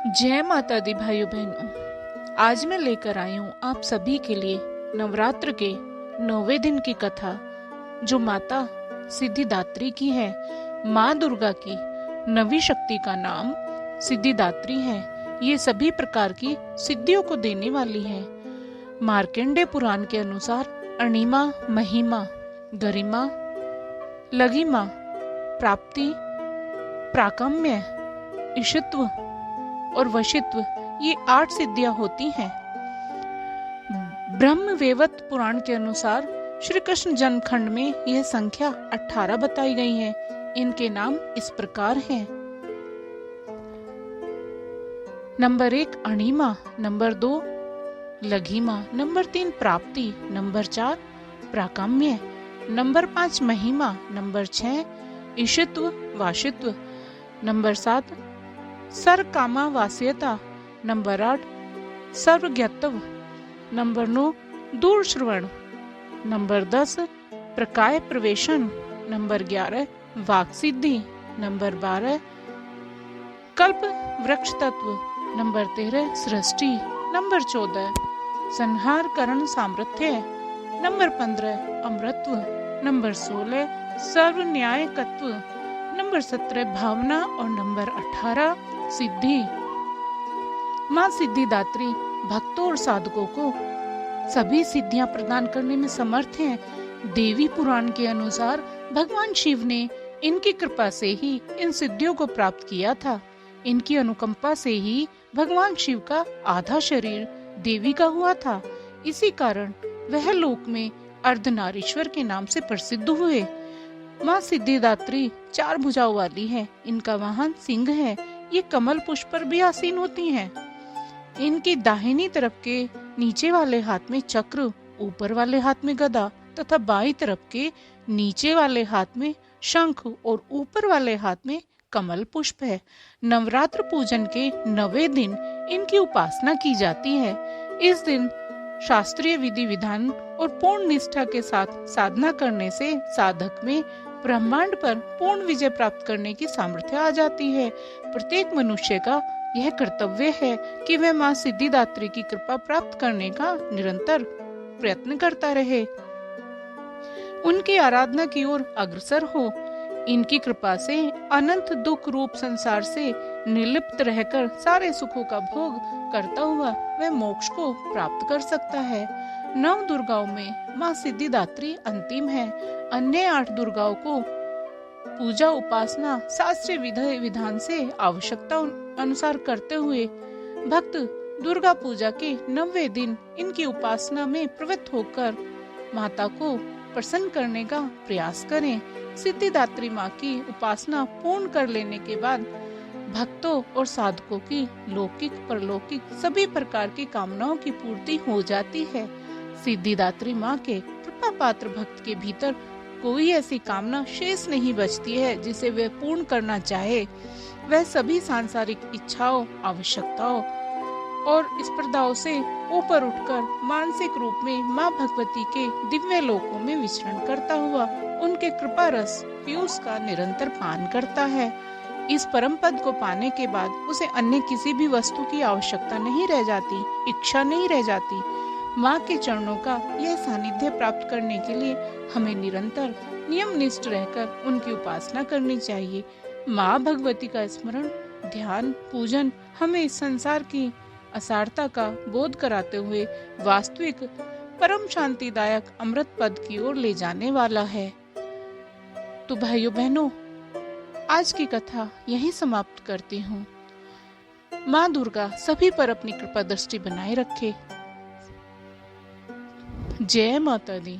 जय माता दी भाइयों बहनों। आज मैं लेकर आई हूँ आप सभी के लिए नवरात्र के 9वें दिन की कथा, जो माता सिद्धिदात्री की है। माँ दुर्गा की नवी शक्ति का नाम सिद्धिदात्री है। ये सभी प्रकार की सिद्धियों को देने वाली है। मार्कंडेय पुराण के अनुसार अणिमा, महिमा, गरिमा, लघिमा, प्राप्ति, प्राकम्य, ईशत्व और वशित्व, ये 8 सिद्धियां होती हैं। ब्रह्म वैवर्त पुराण के अनुसार श्री कृष्ण जन्म खंड में यह संख्या 18 बताई गई है। इनके नाम इस प्रकार हैं। नंबर 1 अणिमा, नंबर 2 लघिमा, नंबर 3 प्राप्ति, नंबर 4 प्राकम्य, नंबर 5 महिमा, नंबर 6 ईशत्व वाशित्व, नंबर 7 सरकामा वास्यता, नंबर 8 सर्वज्ञत्व, नंबर 9 दूर श्रवण, नंबर 10 प्रकाय प्रवेशन, नंबर 11 वाक सिद्धि, नंबर 12 कल्प वृक्ष तत्व, नंबर 13 सृष्टि, नंबर 14 संहार करण सामर्थ्य, नंबर 15 अमृतत्व, नंबर 16 सर्व न्यायकत्व, नंबर 17 भावना और नंबर 18 सिद्धि। माँ सिद्धिदात्री भक्तों और साधकों को सभी सिद्धियां प्रदान करने में समर्थ हैं। देवी पुराण के अनुसार भगवान शिव ने इनकी कृपा से ही इन सिद्धियों को प्राप्त किया था। इनकी अनुकंपा से ही भगवान शिव का आधा शरीर देवी का हुआ था। इसी कारण वह लोक में अर्धनारीश्वर के नाम से प्रसिद्ध हुए। माँ सिद्धिदात्री 4 भुजाओं वाली है। इनका वाहन सिंह है। ये कमल पुष्प पर भी आसीन होती हैं। इनकी दाहिनी तरफ के नीचे वाले हाथ में चक्र, ऊपर वाले हाथ में गदा तथा बाईं तरफ के नीचे वाले हाथ में शंख और ऊपर वाले हाथ में कमल पुष्प है। नवरात्र पूजन के 9वें दिन इनकी उपासना की जाती है। इस दिन शास्त्रीय विधि विधान और पूर्ण निष्ठा के साथ साधना करने से साधक में ब्रह्मांड पर पूर्ण विजय प्राप्त करने की सामर्थ्य आ जाती है। प्रत्येक मनुष्य का यह कर्तव्य है कि वह माँ सिद्धिदात्री की कृपा प्राप्त करने का निरंतर प्रयत्न करता रहे, उनकी आराधना की ओर अग्रसर हो। इनकी कृपा से अनंत दुख रूप संसार से निर्लिप्त रहकर सारे सुखों का भोग करता हुआ वह मोक्ष को प्राप्त कर सकता है। 9 दुर्गाओं में माँ सिद्धिदात्री अंतिम है। अन्य 8 दुर्गाओं को पूजा उपासना शास्त्रीय विधि विधान से आवश्यकता अनुसार करते हुए भक्त दुर्गा पूजा के 9वें दिन इनकी उपासना में प्रवृत्त होकर माता को प्रसन्न करने का प्रयास करें। सिद्धिदात्री माँ की उपासना पूर्ण कर लेने के बाद भक्तों और साधकों की लौकिक परलौकिक सभी प्रकार की कामनाओं की पूर्ति हो जाती है। सिद्धिदात्री माँ के कृपा पात्र भक्त के भीतर कोई ऐसी कामना शेष नहीं बचती है जिसे वह पूर्ण करना चाहे। वह सभी सांसारिक इच्छाओं, आवश्यकताओं और स्पर्धाओं से ऊपर उठकर मानसिक रूप में माँ भगवती के दिव्य लोकों में विचरण करता हुआ उनके कृपा रस पीयूष का निरंतर पान करता है। इस परम पद को पाने के बाद उसे अन्य किसी भी वस्तु की आवश्यकता नहीं रह जाती, इच्छा नहीं रह जाती। माँ के चरणों का यह सानिध्य प्राप्त करने के लिए हमें निरंतर नियम निष्ठ रहकर उनकी उपासना करनी चाहिए। माँ भगवती का स्मरण, ध्यान, पूजन हमें इस संसार की असारता का बोध कराते हुए वास्तविक परम शांतिदायक अमृत पद की ओर ले जाने वाला है। तो भाइयों बहनों, आज की कथा यहीं समाप्त करती हूँ। माँ दुर्गा सभी पर अपनी कृपा दृष्टि बनाए रखे। जय माता दी।